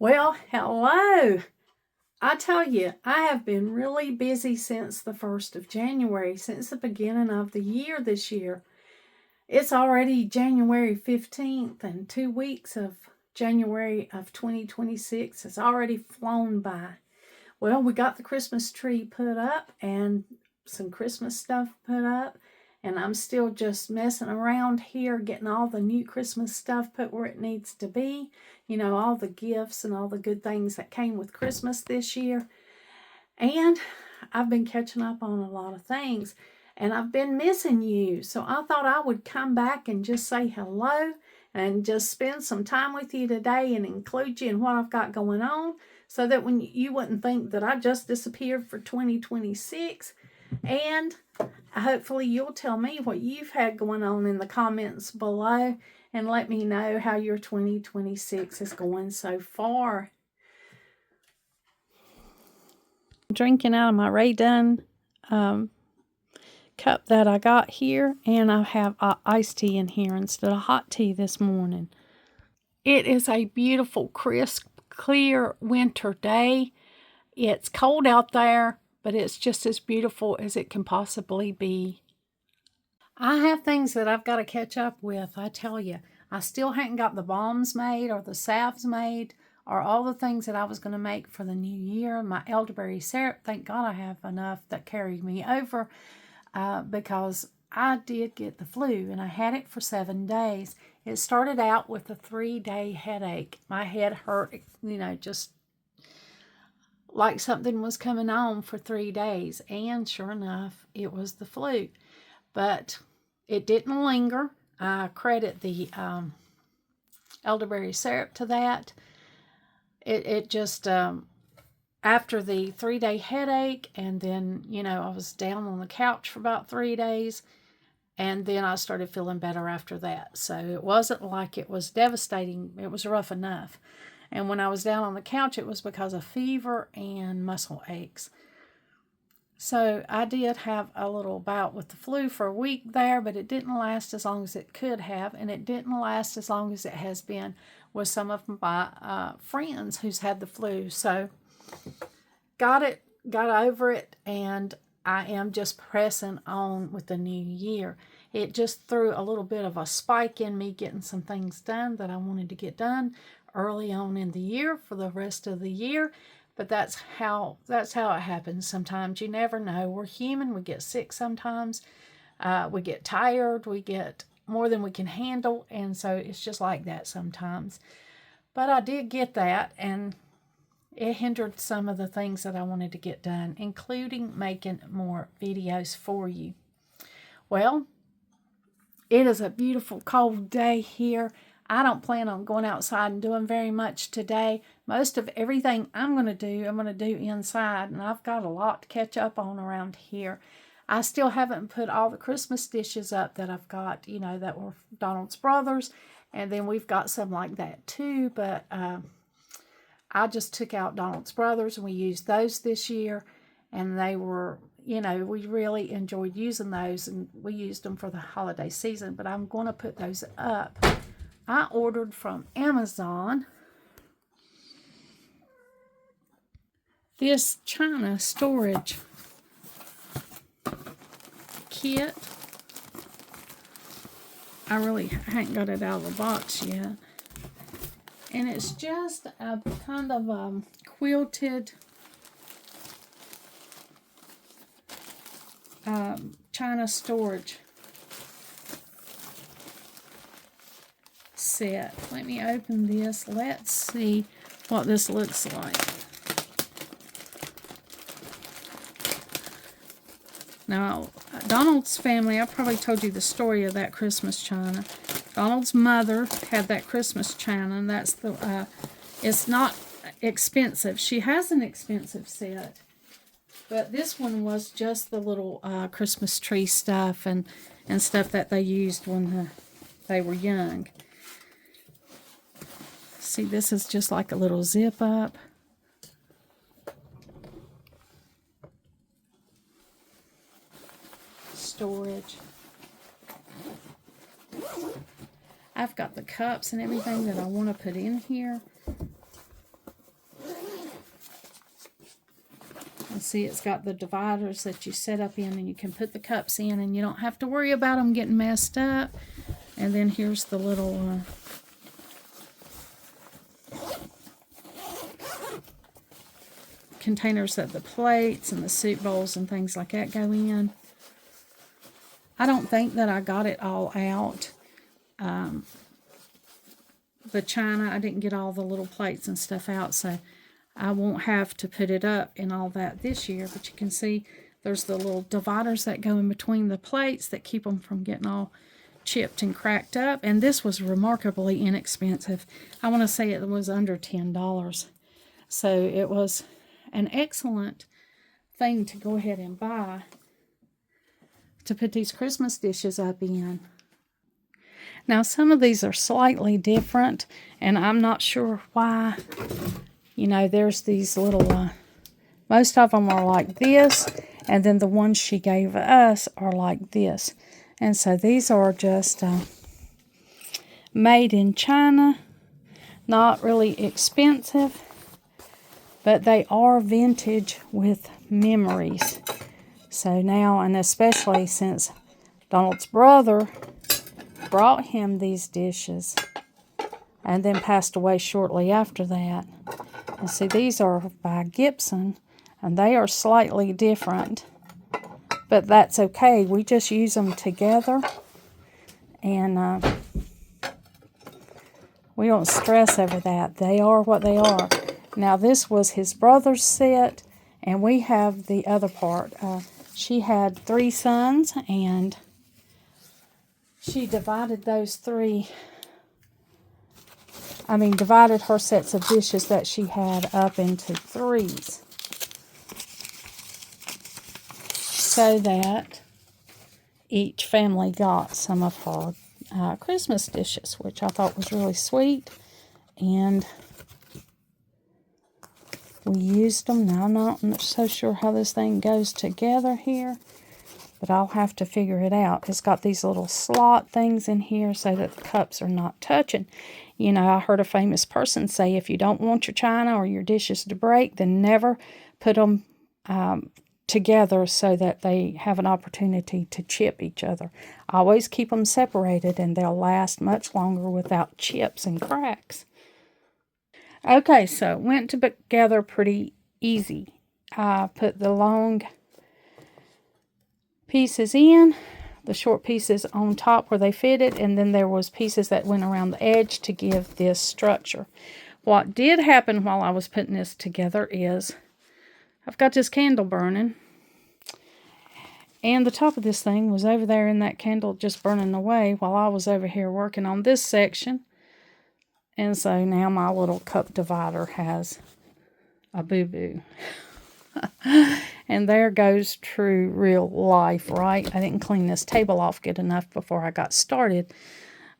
Well, hello. I tell you, I have been really busy since the 1st of January, since the beginning of the year this year. It's already January 15th, and 2 weeks of January of 2026 has already flown by. Well, we got the Christmas tree put up and some Christmas stuff put up, and I'm still just messing around here, getting all the new Christmas stuff put where it needs to be. You know, all the gifts and all the good things that came with Christmas this year. And I've been catching up on a lot of things, and I've been missing you. So I thought I would come back and just say hello and just spend some time with you today and include you in what I've got going on, so that when you wouldn't think that I just disappeared for 2026. And hopefully you'll tell me what you've had going on in the comments below and let me know how your 2026 is going so far. Drinking out of my Ray Dunn cup that I got here, and I have iced tea in here instead of hot tea this morning. It is a beautiful, crisp, clear winter day. It's cold out there, but it's just as beautiful as it can possibly be. I have things that I've got to catch up with, I tell you. I still haven't got the balms made or the salves made or all the things that I was going to make for the new year. My elderberry syrup, thank God I have enough that carried me over because I did get the flu and I had it for 7 days. It started out with a 3-day headache. My head hurt, just like something was coming on for 3 days. And sure enough, it was the flu. But it didn't linger. I credit the elderberry syrup to that. It just, after the 3-day headache, and then, I was down on the couch for about 3 days, and then I started feeling better after that. So it wasn't like it was devastating. It was rough enough. And when I was down on the couch, it was because of fever and muscle aches. So I did have a little bout with the flu for a week there, but it didn't last as long as it could have, and it didn't last as long as it has been with some of my friends who's had the flu. So got over it, and I am just pressing on with the new year. It just threw a little bit of a spike in me getting some things done that I wanted to get done early on in the year for the rest of the year. But that's how it happens sometimes. You never know. We're human. We get sick sometimes. We get tired. We get more than we can handle. And so it's just like that sometimes. But I did get that, and it hindered some of the things that I wanted to get done, including making more videos for you. Well, it is a beautiful cold day here. I don't plan on going outside and doing very much today. Most of everything I'm going to do inside, and I've got a lot to catch up on around here. I still haven't put all the Christmas dishes up that I've got, that were Donald's Brothers, and then we've got some like that too, but I just took out Donald's Brothers, and we used those this year, and they were, we really enjoyed using those, and we used them for the holiday season, but I'm going to put those up. I ordered from Amazon this china storage kit. I haven't got it out of the box yet. And it's just a kind of quilted china storage set. Let me open this. Let's see what this looks like. Now, Donald's family, I probably told you the story of that Christmas china. Donald's mother had that Christmas china, and that's it's not expensive. She has an expensive set, but this one was just the little Christmas tree stuff and stuff that they used when they were young. See, this is just like a little zip up. Storage. I've got the cups and everything that I want to put in here. see it's got the dividers that you set up in, and you can put the cups in, and you don't have to worry about them getting messed up. And then here's the little containers that the plates and the soup bowls and things like that go in. I don't think that I got it all out. The china, I didn't get all the little plates and stuff out, so I won't have to put it up and all that this year. But you can see there's the little dividers that go in between the plates that keep them from getting all chipped and cracked up. And this was remarkably inexpensive. I want to say it was under $10. So it was an excellent thing to go ahead and buy to put these Christmas dishes up in. Now, some of these are slightly different, and I'm not sure why. You know, there's these little, most of them are like this, and then the ones she gave us are like this. And so these are just made in China, not really expensive, but they are vintage with memories. So now, and especially since Donald's brother brought him these dishes and then passed away shortly after that. And see, these are by Gibson, and they are slightly different, but that's okay. We just use them together, and we don't stress over that. They are what they are. Now, this was his brother's set, and we have the other part. She had 3 sons, and she divided those divided her sets of dishes that she had up into 3s, so that each family got some of her Christmas dishes, which I thought was really sweet. And we used them. Now, I'm not so sure how this thing goes together here, but I'll have to figure it out. It's got these little slot things in here so that the cups are not touching. You know, I heard a famous person say, if you don't want your china or your dishes to break, then never put them together so that they have an opportunity to chip each other. Always keep them separated, and they'll last much longer without chips and cracks. Okay, so it went together pretty easy. I put the long pieces in, the short pieces on top where they fitted, and then there was pieces that went around the edge to give this structure. What did happen while I was putting this together is I've got this candle burning, and the top of this thing was over there in that candle just burning away while I was over here working on this section. And so now my little cup divider has a boo-boo. And there goes true real life, right? I didn't clean this table off good enough before I got started.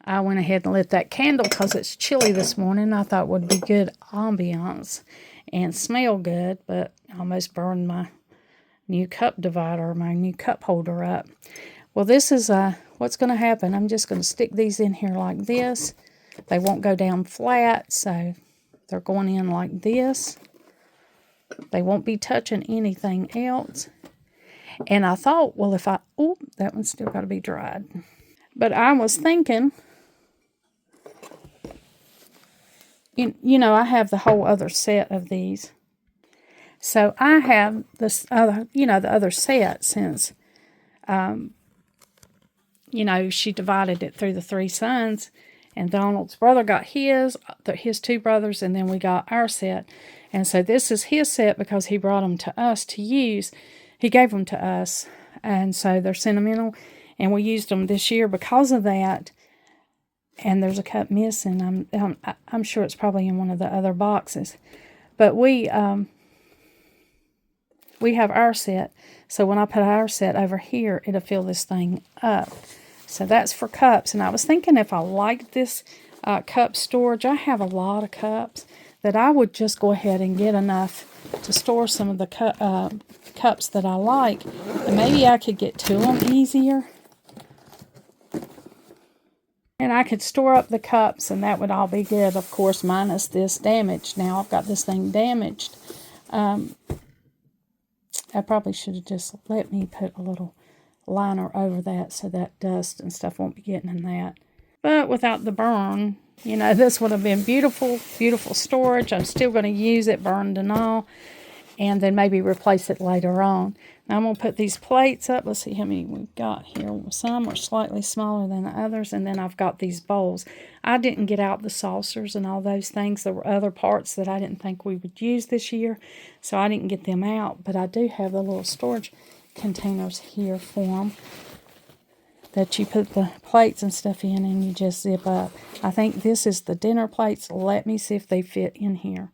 I went ahead and lit that candle because it's chilly this morning. I thought it would be good ambiance and smell good, but I almost burned my new cup divider, my new cup holder up. Well, this is what's going to happen. I'm just going to stick these in here like this. They won't go down flat, so they're going in like this. They won't be touching anything else. And I thought, well, if that one's still got to be dried. But I was thinking, you know, I have the whole other set of these. So I have this other, the other set since, she divided it through the 3 sons. And Donald's brother got his 2 brothers, and then we got our set. And so this is his set because he brought them to us to use. He gave them to us, and so they're sentimental. And we used them this year because of that. And there's a cup missing. I'm sure it's probably in one of the other boxes. But we have our set, so when I put our set over here, it'll fill this thing up. So that's for cups. And I was thinking, if I liked this cup storage, I have a lot of cups, that I would just go ahead and get enough to store some of the cups that I like. And maybe I could get to them easier. And I could store up the cups, and that would all be good, of course, minus this damage. Now I've got this thing damaged. I probably should have just let me put a little liner over that so that dust and stuff won't be getting in that. But without the burn, you know, this would have been beautiful, beautiful storage. I'm still going to use it, burned and all, and then maybe replace it later on. Now I'm going to put these plates up. Let's see how many we've got here. Some are slightly smaller than the others, and then I've got these bowls. I didn't get out the saucers and all those things. There were other parts that I didn't think we would use this year, so I didn't get them out. But I do have the little storage containers here for them that you put the plates and stuff in and you just zip up. I think this is the dinner plates. Let me see if they fit in here.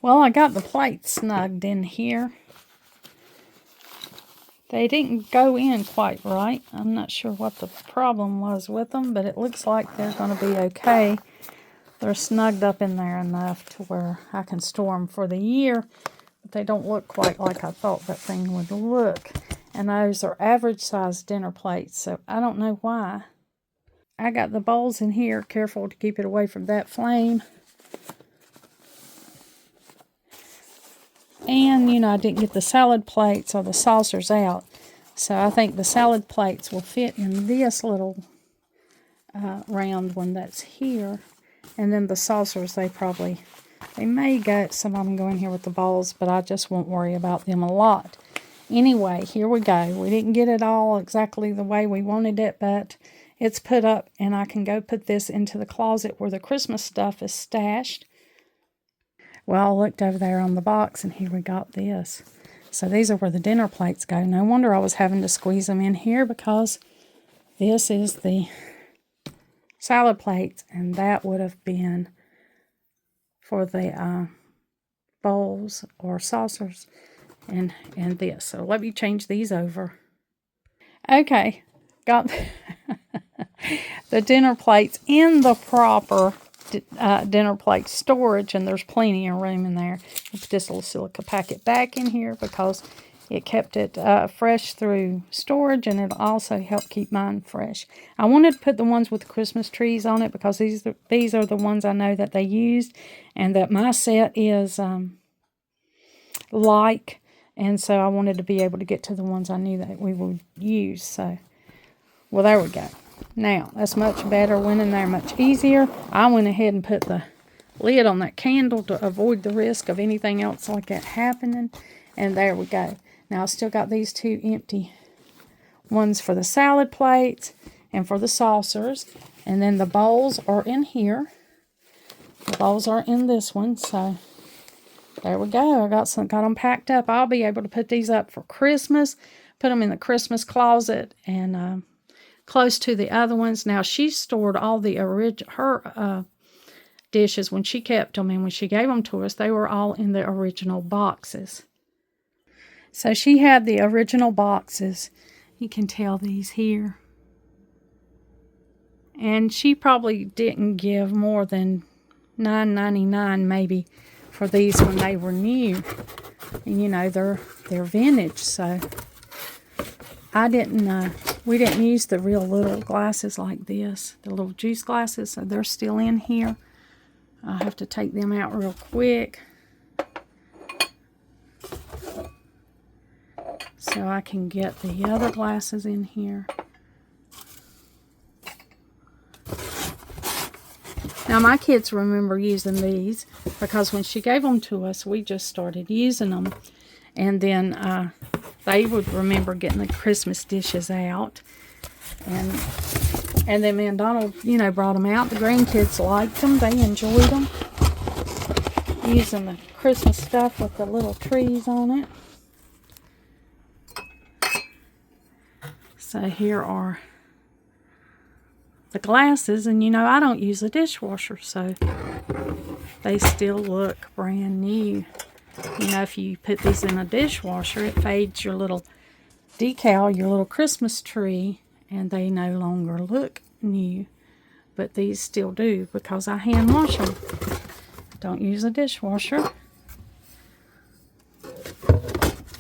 Well, I got the plates snugged in here. They didn't go in quite right. I'm not sure what the problem was with them, but it looks like they're going to be okay. They're snugged up in there enough to where I can store them for the year, but they don't look quite like I thought that thing would look. And those are average size dinner plates, so I don't know why. I got the bowls in here. Careful to keep it away from that flame. And, you know, I didn't get the salad plates or the saucers out. So I think the salad plates will fit in this little round one that's here. And then the saucers, they may go, some of them go in here with the bowls, but I just won't worry about them a lot. Anyway, here we go. We didn't get it all exactly the way we wanted it, but it's put up, and I can go put this into the closet where the Christmas stuff is stashed. Well, I looked over there on the box, and here we got this. So these are where the dinner plates go. No wonder I was having to squeeze them in here, because this is the salad plates, and that would have been for the bowls or saucers. And this. So let me change these over. Okay, got the dinner plates in the proper dinner plate storage, and there's plenty of room in there. I'll put this little silica packet back in here because it kept it fresh through storage, and it'll also help keep mine fresh. I wanted to put the ones with the Christmas trees on it because these are the ones I know that they used, and that my set is like. And so I wanted to be able to get to the ones I knew that we would use. So, well, there we go. Now, that's much better. Went in there much easier. I went ahead and put the lid on that candle to avoid the risk of anything else like that happening. And there we go. Now, I still got these two empty ones for the salad plates and for the saucers. And then the bowls are in here. The bowls are in this one, so there we go. I got them packed up. I'll be able to put these up for Christmas. Put them in the Christmas closet and close to the other ones. Now, she stored all the her dishes when she kept them, and when she gave them to us, they were all in the original boxes. So she had the original boxes. You can tell these here. And she probably didn't give more than $9.99 maybe for these when they were new. And you know, they're vintage, so we didn't use the real little glasses like this, the little juice glasses, so they're still in here. I'll have to take them out real quick so I can get the other glasses in here. Now, my kids remember using these because when she gave them to us, we just started using them. And then they would remember getting the Christmas dishes out. And then me and Donald, you know, brought them out. The grandkids liked them. They enjoyed them. Using the Christmas stuff with the little trees on it. So here are the glasses, and you know, I don't use a dishwasher, so they still look brand new. You know, if you put these in a dishwasher, it fades your little decal, your little Christmas tree, and they no longer look new. But these still do because I hand wash them. Don't use a dishwasher.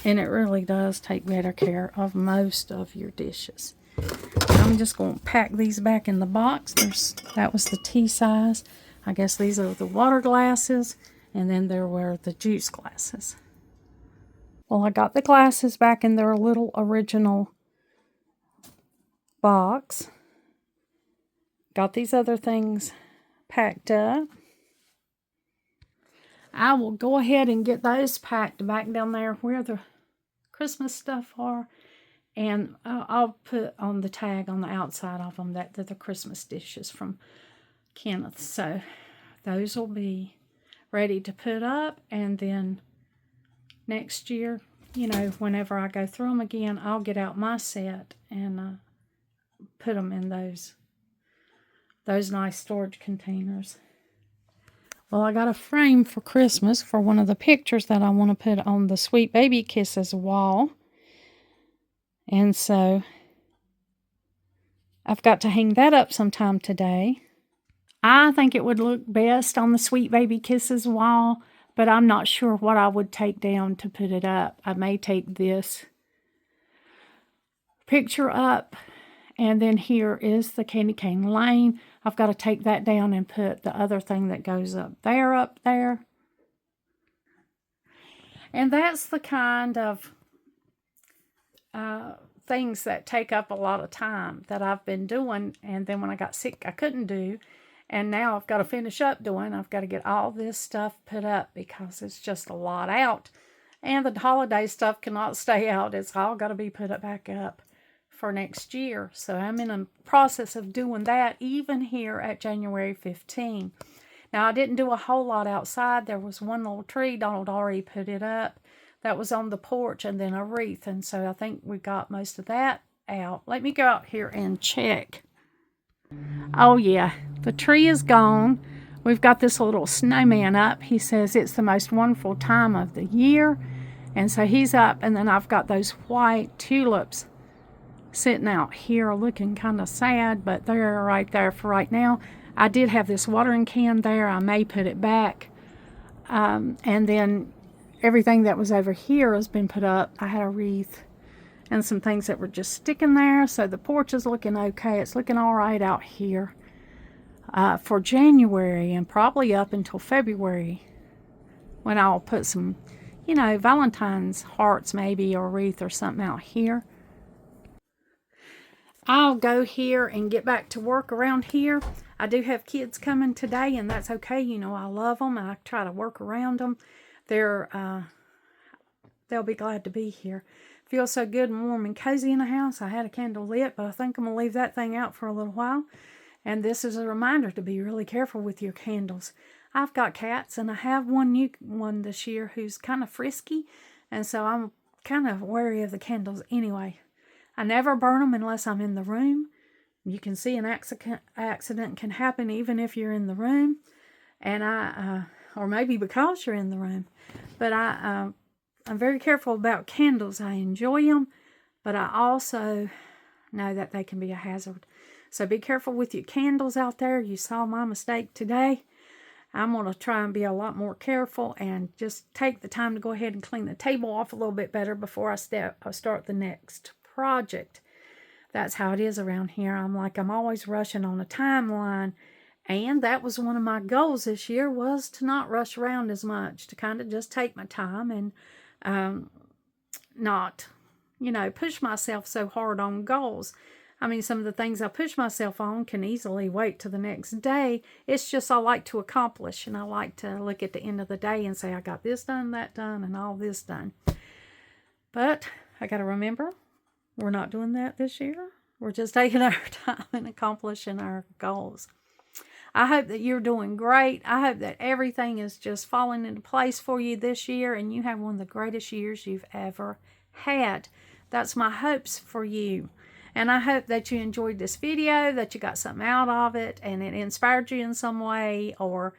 And it really does take better care of most of your dishes. I'm just going to pack these back in the box. That was the tea size. I guess these are the water glasses. And then there were the juice glasses. Well, I got the glasses back in their little original box. Got these other things packed up. I will go ahead and get those packed back down there where the Christmas stuff are. And I'll put on the tag on the outside of them that they're the Christmas dishes from Kenneth. So those will be ready to put up. And then next year, you know, whenever I go through them again, I'll get out my set and put them in those nice storage containers. Well, I got a frame for Christmas for one of the pictures that I want to put on the Sweet Baby Kisses wall. And so I've got to hang that up sometime today. I think it would look best on the Sweet Baby Kisses wall, but I'm not sure what I would take down to put it up. I may take this picture up, and then here is the Candy Cane Lane. I've got to take that down and put the other thing that goes up there. And that's the kind of things that take up a lot of time that I've been doing, and then when I got sick I couldn't do, and now I've got to finish up doing. I've got to get all this stuff put up because it's just a lot out, and the holiday stuff cannot stay out. It's all got to be put back up for next year. So I'm in a process of doing that even here at January 15. Now I didn't do a whole lot outside. There was one little tree. Donald already put it up. That was on the porch, and then a wreath. And so I think we got most of that out. Let me go out here and check. Oh yeah, the tree is gone. We've got this little snowman up. He says it's the most wonderful time of the year. And so he's up, and then I've got those white tulips sitting out here looking kind of sad, but they're right there for right now. I did have this watering can there. I may put it back. And then everything that was over here has been put up. I had a wreath and some things that were just sticking there. So the porch is looking okay. It's looking all right out here for January, and probably up until February when I'll put some, you know, Valentine's hearts maybe, or a wreath or something out here. I'll go here and get back to work around here. I do have kids coming today, and that's okay. You know, I love them, and I try to work around them. They'll be glad to be here. Feels so good and warm and cozy in the house. I had a candle lit, but I think I'm going to leave that thing out for a little while. And this is a reminder to be really careful with your candles. I've got cats, and I have one new one this year who's kind of frisky, and so I'm kind of wary of the candles anyway. I never burn them unless I'm in the room. You can see an accident can happen even if you're in the room, and or maybe because you're in the room. But I'm very careful about candles. I enjoy them, but I also know that they can be a hazard. So be careful with your candles out there. You saw my mistake today. I'm going to try and be a lot more careful and just take the time to go ahead and clean the table off a little bit better before I start the next project. That's how it is around here. I'm always rushing on a timeline. And that was one of my goals this year, was to not rush around as much, to kind of just take my time and not, you know, push myself so hard on goals. I mean, some of the things I push myself on can easily wait till the next day. It's just I like to accomplish, and I like to look at the end of the day and say, I got this done, that done, and all this done. But I got to remember, we're not doing that this year. We're just taking our time and accomplishing our goals. I hope that you're doing great. I hope that everything is just falling into place for you this year, and you have one of the greatest years you've ever had. That's my hopes for you. And I hope that you enjoyed this video, that you got something out of it, and it inspired you in some way, or,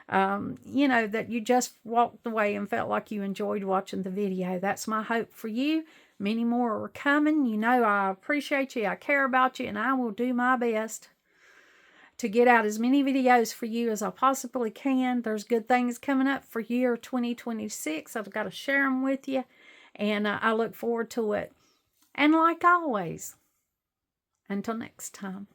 you know, that you just walked away and felt like you enjoyed watching the video. That's my hope for you. Many more are coming. You know, I appreciate you. I care about you, and I will do my best to get out as many videos for you as I possibly can. There's good things coming up for year 2026. I've got to share them with you, and I look forward to it. And like always, until next time.